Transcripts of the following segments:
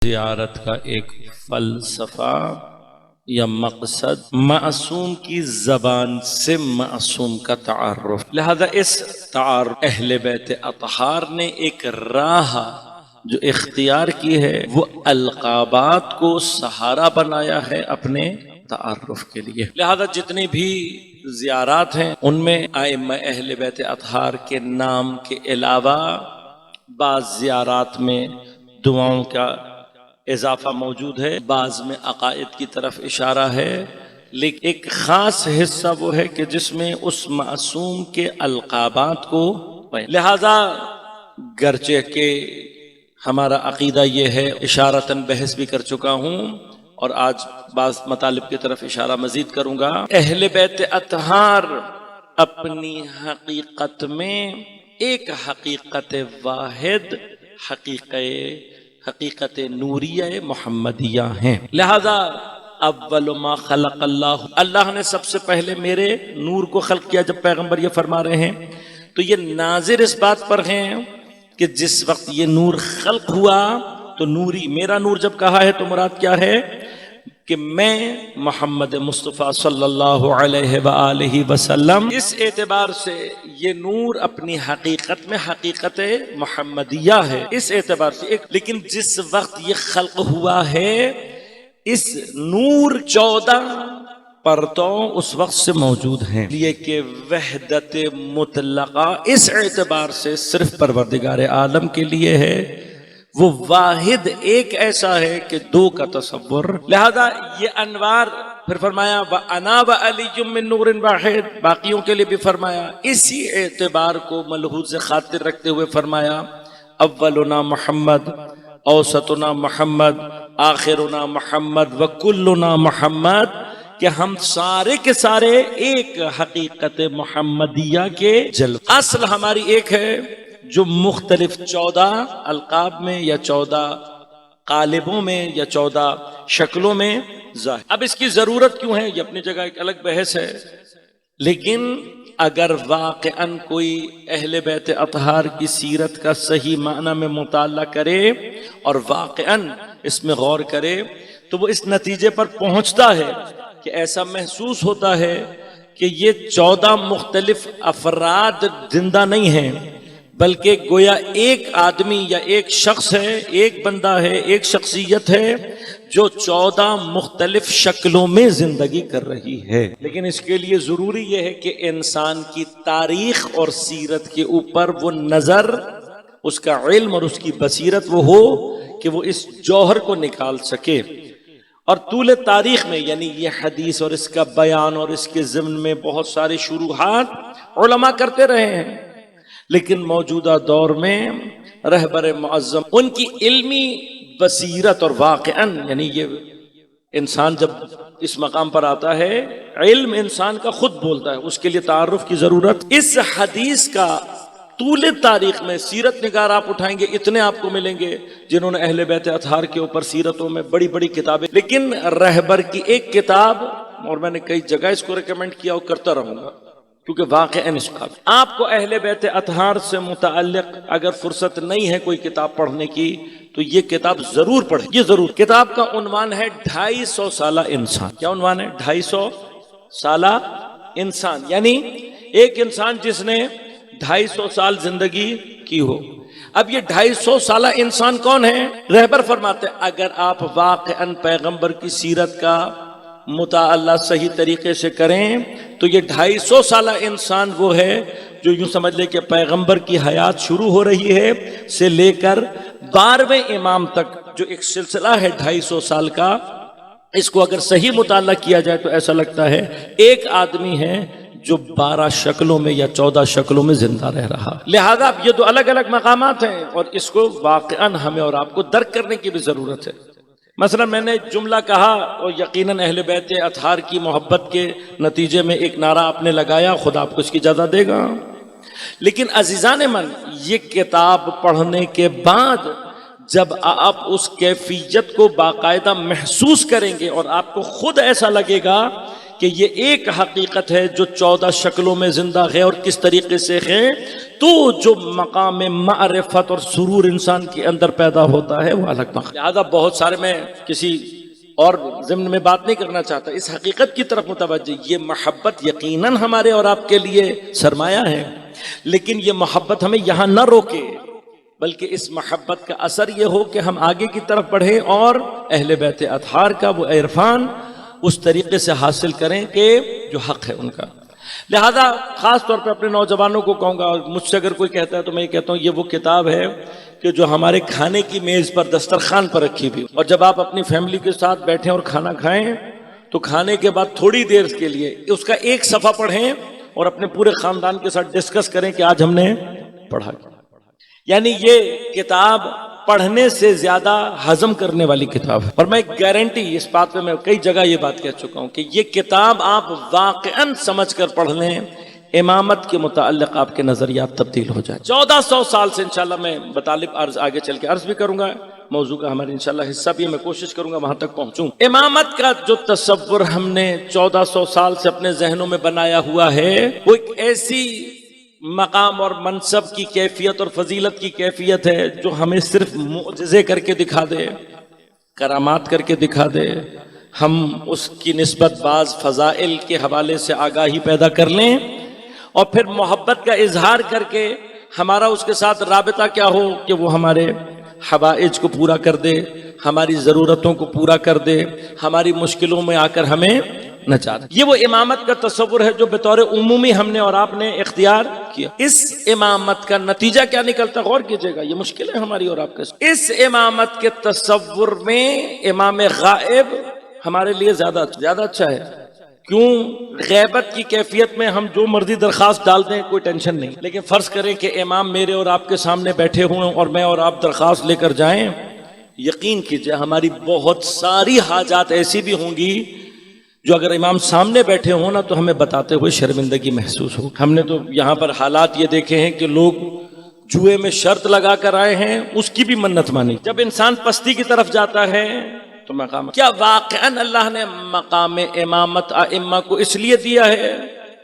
زیارت کا ایک فلسفہ یا مقصد معصوم کی زبان سے معصوم کا تعارف، لہذا اس تعارف اہل بیت اطہار نے ایک راہ جو اختیار کی ہے وہ القابات کو سہارا بنایا ہے اپنے تعارف کے لیے۔ لہذا جتنی بھی زیارات ہیں ان میں ائمہ اہل بیت اطہار کے نام کے علاوہ بعض زیارات میں دعاؤں کا اضافہ موجود ہے، بعض میں عقائد کی طرف اشارہ ہے، لیکن ایک خاص حصہ وہ ہے کہ جس میں اس معصوم کے القابات کو، لہذا گرچہ کہ ہمارا عقیدہ یہ ہے، اشارتاً بحث بھی کر چکا ہوں اور آج بعض مطالب کی طرف اشارہ مزید کروں گا، اہل بیت اطہار اپنی حقیقت میں ایک حقیقت واحد حقیقت نوریہ محمدیہ ہیں۔ لہذا اول ما خلق اللہ نے سب سے پہلے میرے نور کو خلق کیا۔ جب پیغمبر یہ فرما رہے ہیں تو یہ ناظر اس بات پر ہیں کہ جس وقت یہ نور خلق ہوا تو نوری، میرا نور جب کہا ہے تو مراد کیا ہے کہ میں محمد مصطفیٰ صلی اللہ علیہ وآلہ وسلم، اس اعتبار سے یہ نور اپنی حقیقت میں حقیقت محمدیہ ہے، اس اعتبار سے لیکن جس وقت یہ خلق ہوا ہے اس نور 14 پرتوں اس وقت سے موجود ہیں، یہ کہ وحدت مطلقہ اس اعتبار سے صرف پروردگار عالم کے لیے ہے، وہ واحد ایک ایسا ہے کہ دو کا تصور۔ لہذا یہ انوار، پھر فرمایا وَأَنَا وَعَلِيٌّ مِّن نُّورٍ وَاحِدٍ، باقیوں کے لیے بھی فرمایا، اسی اعتبار کو ملحوظ خاطر رکھتے ہوئے فرمایا اولنا محمد، اوسطنا محمد، آخرنا محمد وکلنا محمد، کہ ہم سارے کے سارے ایک حقیقت محمدیہ کے جلوے۔ اصل ہماری ایک ہے جو مختلف 14 القاب میں یا 14 قالبوں میں یا 14 شکلوں میں ظاہر۔ اب اس کی ضرورت کیوں ہے یہ اپنی جگہ ایک الگ بحث ہے، لیکن اگر واقعاً کوئی اہل بیت اطہار کی سیرت کا صحیح معنی میں مطالعہ کرے اور واقعاً اس میں غور کرے تو وہ اس نتیجے پر پہنچتا ہے کہ ایسا محسوس ہوتا ہے کہ یہ 14 مختلف افراد زندہ نہیں ہیں، بلکہ گویا ایک آدمی یا ایک شخص ہے، ایک بندہ ہے، ایک شخصیت ہے جو 14 مختلف شکلوں میں زندگی کر رہی ہے۔ لیکن اس کے لیے ضروری یہ ہے کہ انسان کی تاریخ اور سیرت کے اوپر وہ نظر، اس کا علم اور اس کی بصیرت وہ ہو کہ وہ اس جوہر کو نکال سکے۔ اور طول تاریخ میں یعنی یہ حدیث اور اس کا بیان اور اس کے ضمن میں بہت سارے شروحات علماء کرتے رہے ہیں، لیکن موجودہ دور میں رہبر معظم ان کی علمی بصیرت اور واقعاً یعنی یہ انسان جب اس مقام پر آتا ہے، علم انسان کا خود بولتا ہے، اس کے لیے تعارف کی ضرورت۔ اس حدیث کا طول تاریخ میں سیرت نگار آپ اٹھائیں گے اتنے آپ کو ملیں گے جنہوں نے اہل بیت اطہار کے اوپر سیرتوں میں بڑی بڑی کتابیں، لیکن رہبر کی ایک کتاب، اور میں نے کئی جگہ اس کو ریکمینڈ کیا اور کرتا رہوں گا کیونکہ واقعاً اس کا آپ کو اہل بیت اطہار سے متعلق اگر فرصت نہیں ہے کوئی کتاب پڑھنے کی تو یہ کتاب ضرور پڑھیں، یہ ضرور۔ کتاب کا عنوان ہے 250 سالہ انسان۔ کیا عنوان ہے؟ 250 سالہ انسان، یعنی ایک انسان جس نے 250 سال زندگی کی ہو۔ اب یہ 250 سالہ انسان کون ہے؟ رہبر فرماتے ہیں اگر آپ واقعاً پیغمبر کی سیرت کا مطالعہ صحیح طریقے سے کریں تو یہ 250 سالہ انسان وہ ہے جو یوں سمجھ لے کہ پیغمبر کی حیات شروع ہو رہی ہے سے لے کر 12ویں امام تک جو ایک سلسلہ ہے 250 سال کا، اس کو اگر صحیح مطالعہ کیا جائے تو ایسا لگتا ہے ایک آدمی ہے جو 12 شکلوں میں یا 14 شکلوں میں زندہ رہ رہا۔ لہذا یہ دو الگ الگ مقامات ہیں اور اس کو واقعاً ہمیں اور آپ کو درک کرنے کی بھی ضرورت ہے۔ مثلا میں نے جملہ کہا اور یقیناً اہل بیت اطہار کی محبت کے نتیجے میں ایک نعرہ آپ نے لگایا، خدا آپ کو اس کی اجازہ دے گا، لیکن عزیزان من یہ کتاب پڑھنے کے بعد جب آپ اس کیفیت کو باقاعدہ محسوس کریں گے اور آپ کو خود ایسا لگے گا کہ یہ ایک حقیقت ہے جو 14 شکلوں میں زندہ ہے، اور کس طریقے سے ہے، تو جو مقام معرفت اور سرور انسان کے اندر پیدا ہوتا ہے وہ الگ مقام۔ لہذا بہت سارے، میں کسی اور ضمن میں بات نہیں کرنا چاہتا، اس حقیقت کی طرف متوجہ، یہ محبت یقیناً ہمارے اور آپ کے لیے سرمایہ ہے، لیکن یہ محبت ہمیں یہاں نہ روکے، بلکہ اس محبت کا اثر یہ ہو کہ ہم آگے کی طرف بڑھیں اور اہل بیت اطہار کا وہ عرفان اس طریقے سے حاصل کریں کہ جو حق ہے ان کا۔ لہذا خاص طور پہ اپنے نوجوانوں کو کہوں گا، مجھ سے اگر کوئی کہتا ہے تو میں یہ کہتا ہوں یہ وہ کتاب ہے کہ جو ہمارے کھانے کی میز پر، دسترخوان پر رکھی ہوئی، اور جب آپ اپنی فیملی کے ساتھ بیٹھیں اور کھانا کھائیں تو کھانے کے بعد تھوڑی دیر کے لیے اس کا ایک صفحہ پڑھیں اور اپنے پورے خاندان کے ساتھ ڈسکس کریں کہ آج ہم نے پڑھا کیا۔ یعنی یہ کتاب پڑھنے سے زیادہ ہضم کرنے والی کتاب ہے، اور میں گارنٹی اس بات پہ، میں کئی جگہ یہ بات کہہ چکا ہوں کہ یہ کتاب آپ واقعاً سمجھ کر پڑھ لیں، امامت کے متعلق آپ کے نظریات تبدیل ہو جائیں۔ 1400 سال سے انشاءاللہ میں بطالب عرض آگے چل کے عرض بھی کروں گا، موضوع کا ہمارے انشاءاللہ حصہ بھی ہے، میں کوشش کروں گا وہاں تک پہنچوں۔ امامت کا جو تصور ہم نے 1400 سال سے اپنے ذہنوں میں بنایا ہوا ہے، وہ ایک ایسی مقام اور منصب کی کیفیت اور فضیلت کی کیفیت ہے جو ہمیں صرف معجزے کر کے دکھا دے، کرامات کر کے دکھا دے، ہم اس کی نسبت بعض فضائل کے حوالے سے آگاہی پیدا کر لیں، اور پھر محبت کا اظہار کر کے ہمارا اس کے ساتھ رابطہ کیا ہو کہ وہ ہمارے حوائج کو پورا کر دے، ہماری ضرورتوں کو پورا کر دے، ہماری مشکلوں میں آ کر ہمیں نجات۔ یہ وہ امامت کا تصور ہے جو بطور عمومی ہم نے اور آپ نے اختیار کیا۔ اس امامت کا نتیجہ کیا نکلتا، غور کیجئے گا، یہ مشکل ہے ہماری اور آپ کے ساتھ۔ اس امامت کے تصور میں امام غائب ہمارے لیے زیادہ اچھا ہے۔ کیوں؟ غیبت کی کیفیت میں ہم جو مرضی درخواست ڈال دیں کوئی ٹینشن نہیں، لیکن فرض کریں کہ امام میرے اور آپ کے سامنے بیٹھے ہوں اور میں اور آپ درخواست لے کر جائیں، یقین کیجئے ہماری بہت ساری حاجات ایسی بھی ہوں گی جو اگر امام سامنے بیٹھے ہوں نا تو ہمیں بتاتے ہوئے شرمندگی محسوس ہو۔ ہم نے تو یہاں پر حالات یہ دیکھے ہیں کہ لوگ جوئے میں شرط لگا کر آئے ہیں، اس کی بھی منت مانی۔ جب انسان پستی کی طرف جاتا ہے تو مقام، کیا واقعاً اللہ نے مقام امامت ائمہ کو اس لیے دیا ہے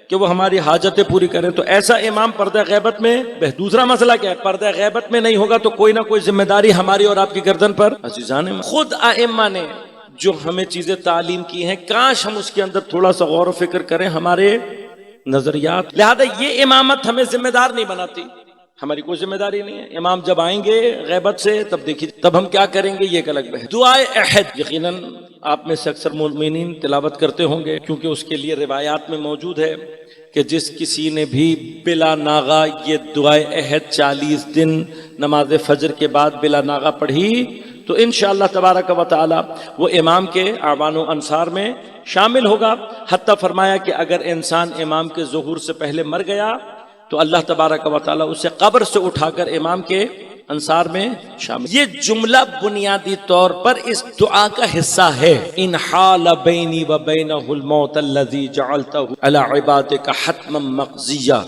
کہ وہ ہماری حاجتیں پوری کریں؟ تو ایسا امام پردہ غیبت میں، دوسرا مسئلہ کیا ہے، پردہ غیبت میں نہیں ہوگا تو کوئی نہ کوئی ذمہ داری ہماری اور آپ کی گردن پر۔ عزیزان، خود ائمہ نے جو ہمیں چیزیں تعلیم کی ہیں، کاش ہم اس کے اندر تھوڑا سا غور و فکر کریں، ہمارے نظریات۔ لہذا یہ امامت ہمیں ذمہ دار نہیں بناتی، ہماری کوئی ذمہ داری نہیں ہے۔ امام جب آئیں گے غیبت سے تب دیکھیے، تب ہم کیا کریں گے، یہ ایک الگ بحث۔ دعائے عہد یقیناً آپ میں سے اکثر مومنین تلاوت کرتے ہوں گے، کیونکہ اس کے لیے روایات میں موجود ہے کہ جس کسی نے بھی بلا ناغہ یہ دعائے عہد 40 دن نماز فجر کے بعد بلا ناغہ پڑھی تو انشاءاللہ تبارک و تعالی وہ امام کے اعوان و انصار میں شامل ہوگا۔ حتیٰ فرمایا کہ اگر انسان امام کے ظہور سے پہلے مر گیا تو اللہ تبارک و تعالی اسے قبر سے اٹھا کر امام کے انصار میں شامل۔ یہ جملہ بنیادی طور پر اس دعا کا حصہ ہے، ان حال بینی و بینہ الموت الذی جعلتہ علی عبادک حتما مقضیا۔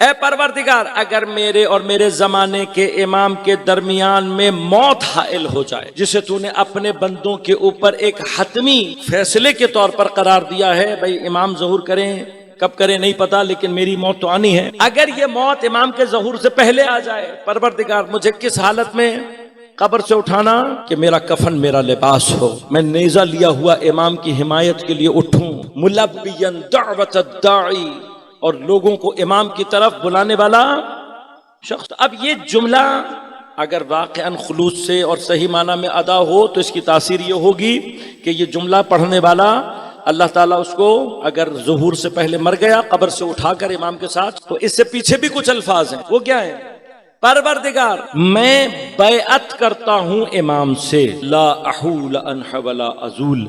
اے پروردگار، اگر میرے اور میرے زمانے کے امام کے درمیان میں موت حائل ہو جائے، جسے تو نے اپنے بندوں کے اوپر ایک حتمی فیصلے کے طور پر قرار دیا ہے، بھئی امام ظہور کریں، کب کریں نہیں پتا، لیکن میری موت تو آنی ہے، اگر یہ موت امام کے ظہور سے پہلے آ جائے، پروردگار مجھے کس حالت میں قبر سے اٹھانا کہ میرا کفن میرا لباس ہو، میں نیزہ لیا ہوا امام کی حمایت کے لیے اٹھوں، ملبیا دعوت الداعی، اور لوگوں کو امام کی طرف بلانے والا شخص۔ اب یہ جملہ اگر واقعاً خلوص سے اور صحیح معنی میں ادا ہو تو اس کی تاثیر یہ ہوگی کہ یہ جملہ پڑھنے والا اللہ تعالیٰ اس کو اگر ظہور سے پہلے مر گیا، قبر سے اٹھا کر امام کے ساتھ، تو اس سے پیچھے بھی کچھ الفاظ ہیں، وہ کیا ہیں؟ پروردگار میں بیعت کرتا ہوں امام سے، لا احول عنہ ولا ازول،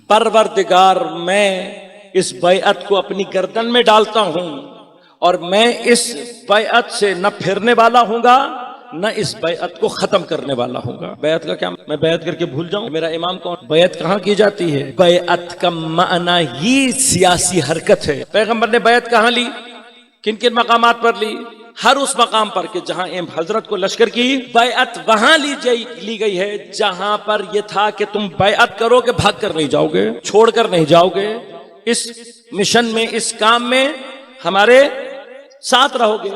پروردگار میں اس بیعت کو اپنی گردن میں ڈالتا ہوں اور میں اس بیعت سے نہ پھرنے والا ہوں گا نہ اس بیعت کو ختم کرنے والا ہوں گا۔ بیعت کا کیا؟ میں بیعت کر کے بھول جاؤں میرا امام کون؟ بیعت کہاں کی جاتی ہے؟ بیعت کا معنی ہی سیاسی حرکت ہے۔ پیغمبر نے بیعت کہاں لی؟ کن کن مقامات پر لی؟ ہر اس مقام پر کہ جہاں حضرت کو لشکر کی بیعت وہاں لی گئی ہے جہاں پر یہ تھا کہ تم بیعت کرو کہ بھاگ کر نہیں جاؤ گے، چھوڑ کر نہیں جاؤ گے، اس مشن میں، اس کام میں ہمارے ساتھ رہو گے۔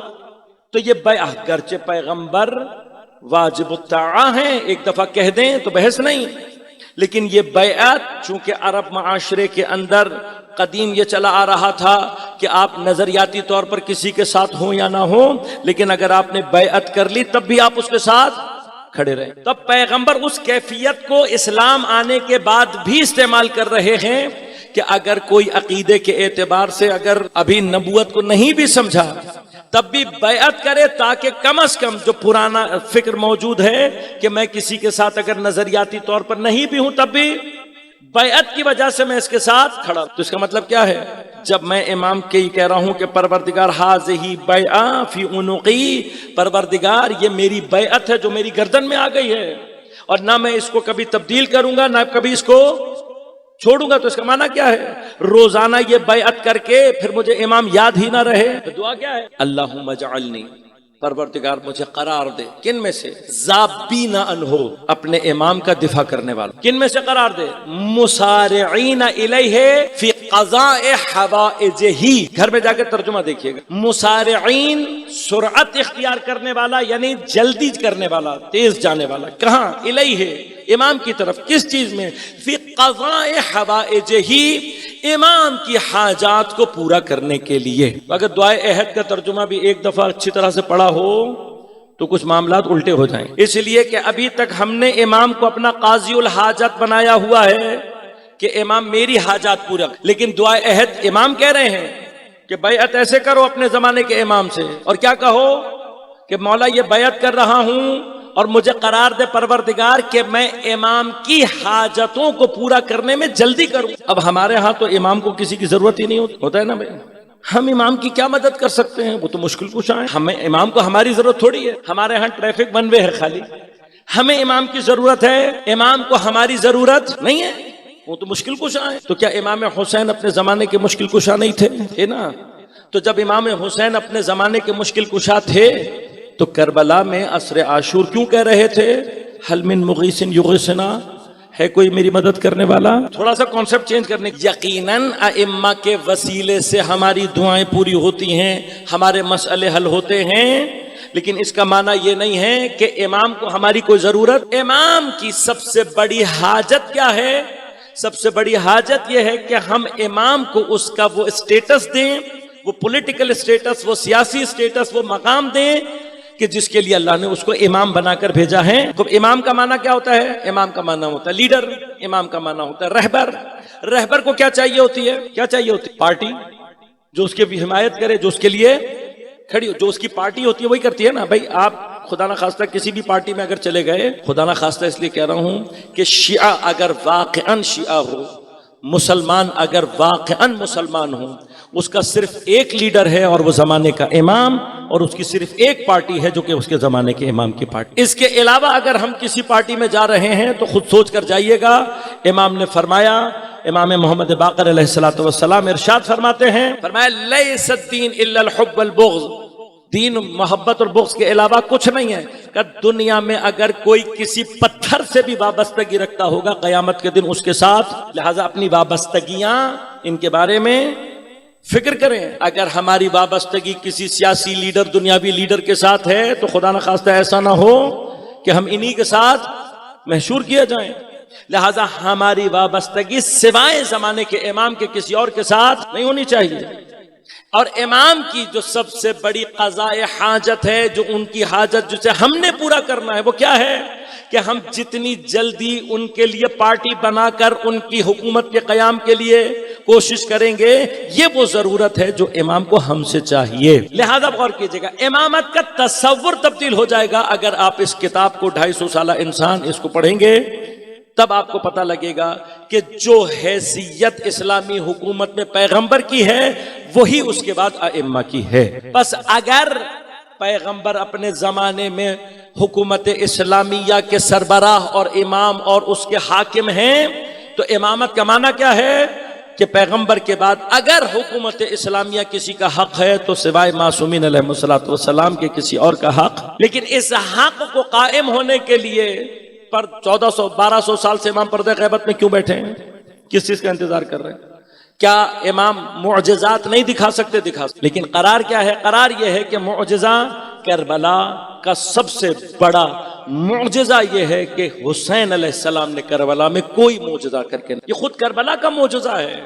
تو یہ بیعت، گرچہ پیغمبر واجب الطاعہ ہیں، ایک دفعہ کہہ دیں تو بحث نہیں، لیکن یہ بیعت چونکہ عرب معاشرے کے اندر قدیم یہ چلا آ رہا تھا کہ آپ نظریاتی طور پر کسی کے ساتھ ہوں یا نہ ہوں، لیکن اگر آپ نے بیعت کر لی تب بھی آپ اس کے ساتھ کھڑے رہیں۔ تب پیغمبر اس کیفیت کو اسلام آنے کے بعد بھی استعمال کر رہے ہیں کہ اگر کوئی عقیدے کے اعتبار سے اگر ابھی نبوت کو نہیں بھی سمجھا تب بھی بیعت کرے، تاکہ کم از کم جو پرانا فکر موجود ہے کہ میں کسی کے ساتھ اگر نظریاتی طور پر نہیں بھی ہوں تب بھی بیعت کی وجہ سے میں اس کے ساتھ کھڑا۔ تو اس کا مطلب کیا ہے؟ جب میں امام کے ہی کہہ رہا ہوں کہ پروردگار ھذہ بیعہ فی عنقی، پروردگار یہ میری بیعت ہے جو میری گردن میں آ گئی ہے، اور نہ میں اس کو کبھی تبدیل کروں گا، نہ کبھی اس کو چھوڑوں گا۔ تو اس کا معنی کیا ہے؟ روزانہ یہ بیعت کر کے پھر مجھے امام یاد ہی نہ رہے تو دعا کیا ہے؟ اللہم اجعلنی، پروردگار مجھے قرار دے، کن میں سے؟ ذابین عنہ، اپنے امام کا دفاع کرنے والا۔ کن میں سے قرار دے؟ مسارعین الیہ فی قضاء حوائجہ۔ گھر میں جا کے ترجمہ دیکھیے گا۔ مسارعین، سرعت اختیار کرنے والا، یعنی جلدی کرنے والا، تیز جانے والا۔ کہاں؟ الیہ، امام کی طرف۔ کس چیز میں؟ فی قضاء حوائجہ، امام کی حاجات کو پورا کرنے کے لیے۔ اگر دعائے عہد کا ترجمہ بھی ایک دفعہ اچھی طرح سے پڑھا ہو تو کچھ معاملات الٹے ہو جائیں، اس لیے کہ ابھی تک ہم نے امام کو اپنا قاضی الحاجت بنایا ہوا ہے کہ امام میری حاجات پورا، لیکن دعائے عہد امام کہہ رہے ہیں کہ بیعت ایسے کرو اپنے زمانے کے امام سے، اور کیا کہو کہ مولا یہ بیعت کر رہا ہوں اور مجھے قرار دے پروردگار کہ میں امام کی حاجتوں کو پورا کرنے میں جلدی کروں۔ اب ہمارے ہاں تو امام کو کسی کی ضرورت ہی نہیں ہوتا ہے نا بھائی، ہم امام کی کیا مدد کر سکتے ہیں؟ وہ تو مشکل کشا ہے، ہمیں امام کو ہماری ضرورت تھوڑی ہے۔ ہمارے ہاں ٹریفک ون وے ہے خالی، ہمیں امام کی ضرورت ہے، امام کو ہماری ضرورت نہیں ہے، وہ تو مشکل کشا ہے۔ تو کیا امام حسین اپنے زمانے کے مشکل کشا نہیں تھے نا؟ تو جب امام حسین اپنے زمانے کے مشکل کشا تھے تو کربلا میں عصر عاشور کیوں کہہ رہے تھے حل من مغیث یغیثنا، ہے کوئی میری مدد کرنے والا؟ تھوڑا سا کانسیپٹ چینج کرنے۔ یقیناً ائمہ کے وسیلے سے ہماری دعائیں پوری ہوتی ہیں، ہمارے مسئلے حل ہوتے ہیں، لیکن اس کا معنی یہ نہیں ہے کہ امام کو ہماری کوئی ضرورت۔ امام کی سب سے بڑی حاجت کیا ہے؟ سب سے بڑی حاجت یہ ہے کہ ہم امام کو اس کا وہ اسٹیٹس دیں، وہ پولیٹیکل اسٹیٹس، وہ سیاسی اسٹیٹس، وہ مقام دیں کہ جس کے لیے اللہ نے اس کو امام بنا کر بھیجا ہے۔ تو امام کا معنی کیا ہوتا ہے؟ امام کا معنی ہوتا ہے لیڈر، امام کا معنی ہوتا ہے رہبر۔ رہبر کو کیا چاہیے ہوتی ہے؟ کیا چاہیے ہوتی ہے؟ پارٹی جو اس کی حمایت کرے، جو اس کے لیے کھڑی ہو، جو اس کی پارٹی ہوتی ہے وہی کرتی ہے نا بھائی۔ آپ خدا نہ خواستہ کسی بھی پارٹی میں اگر چلے گئے، خدا نہ خواستہ اس لیے کہہ رہا ہوں کہ شیعہ اگر واقعاً شیعہ ہو، مسلمان اگر واقعاً مسلمان ہوں، اس کا صرف ایک لیڈر ہے اور وہ زمانے کا امام، اور اس کی صرف ایک پارٹی ہے جو کہ اس کے زمانے کے امام کی پارٹی۔ اس کے علاوہ اگر ہم کسی پارٹی میں جا رہے ہیں تو خود سوچ کر جائیے گا۔ امام نے فرمایا، امام محمد باقر علیہ الصلوۃ والسلام ارشاد فرماتے ہیں، فرمایا لیس الدین الا الحب والبغض، دین محبت اور بغض کے علاوہ کچھ نہیں ہے۔ کہ دنیا میں اگر کوئی کسی پتھر سے بھی وابستگی رکھتا ہوگا قیامت کے دن اس کے ساتھ، لہذا اپنی وابستگیاں ان کے بارے میں فکر کریں۔ اگر ہماری وابستگی کسی سیاسی لیڈر، دنیاوی لیڈر کے ساتھ ہے تو خدا نہ خواستہ ایسا نہ ہو کہ ہم انہی کے ساتھ محشور کیا جائیں۔ لہذا ہماری وابستگی سوائے زمانے کے امام کے کسی اور کے ساتھ نہیں ہونی چاہیے۔ اور امام کی جو سب سے بڑی قضاء حاجت ہے، جو ان کی حاجت جسے ہم نے پورا کرنا ہے، وہ کیا ہے؟ کہ ہم جتنی جلدی ان کے لیے پارٹی بنا کر ان کی حکومت کے قیام کے لیے کوشش کریں گے، یہ وہ ضرورت ہے جو امام کو ہم سے چاہیے۔ لہذا غور کیجئے گا، امامت کا تصور تبدیل ہو جائے گا اگر آپ اس کتاب کو 250 سالہ انسان اس کو پڑھیں گے، تب آپ کو پتہ لگے گا کہ جو حیثیت اسلامی حکومت میں پیغمبر کی ہے وہی اس کے بعد ائمہ کی ہے۔ بس اگر پیغمبر اپنے زمانے میں حکومت اسلامیہ کے سربراہ اور امام اور اس کے حاکم ہیں تو امامت کا معنی کیا ہے؟ کہ پیغمبر کے بعد اگر حکومت اسلامیہ کسی کا حق ہے تو سوائے معصومین علیہ السلام کے کسی اور کا حق۔ لیکن اس حق کو قائم ہونے کے لیے پر 1400 1200 سال سے امام پردہ غیبت میں کیوں بیٹھے ہیں؟ کس چیز کا انتظار کر رہے ہیں؟ کیا امام معجزات نہیں دکھا سکتے؟ دکھا سکتے، لیکن قرار کیا ہے؟ قرار یہ ہے کہ معجزہ کربلا کا سب سے بڑا معجزہ یہ ہے کہ حسین علیہ السلام نے کربلا میں کوئی معجزہ کر کے، یہ خود کربلا کا معجزہ ہے۔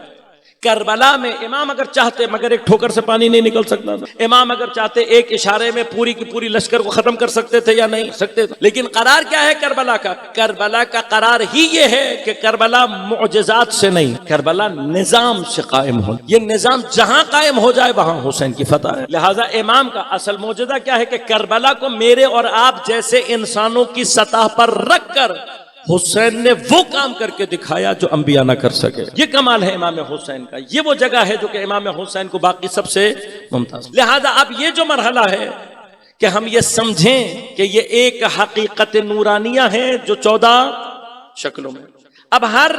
کربلا میں امام اگر چاہتے، مگر ایک ٹھوکر سے پانی نہیں نکل سکتا تھا، امام اگر چاہتے ایک اشارے میں پوری کی پوری لشکر کو ختم کر سکتے تھے یا نہیں سکتے تھے، لیکن قرار کیا ہے کربلا کا؟ کربلا کا قرار ہی یہ ہے کہ کربلا معجزات سے نہیں، کربلا نظام سے قائم ہو، یہ نظام جہاں قائم ہو جائے وہاں حسین کی فتح ہے۔ لہٰذا امام کا اصل معجزہ کیا ہے کہ کربلا کو میرے اور آپ جیسے انسانوں کی سطح پر رکھ کر حسین نے وہ کام کر کے دکھایا جو انبیاء نہ کر سکے۔ یہ کمال ہے امام حسین کا، یہ وہ جگہ ہے جو کہ امام حسین کو باقی سب سے ممتاز۔ لہذا اب یہ جو مرحلہ ہے کہ ہم یہ سمجھیں کہ یہ ایک حقیقت نورانیہ ہے جو 14 شکلوں میں، اب ہر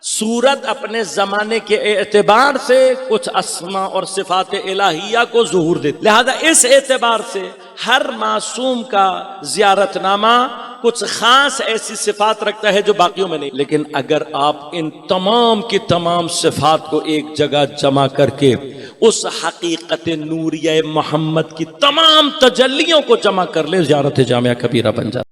سورت اپنے زمانے کے اعتبار سے کچھ اسماء اور صفات الہیہ کو ظہور دیتی، لہذا اس اعتبار سے ہر معصوم کا زیارت نامہ کچھ خاص ایسی صفات رکھتا ہے جو باقیوں میں نہیں۔ لیکن اگر آپ ان تمام کی تمام صفات کو ایک جگہ جمع کر کے اس حقیقت نوریہ محمد کی تمام تجلیوں کو جمع کر لے، زیارت جامعہ کبیرہ بن جاتا ہے۔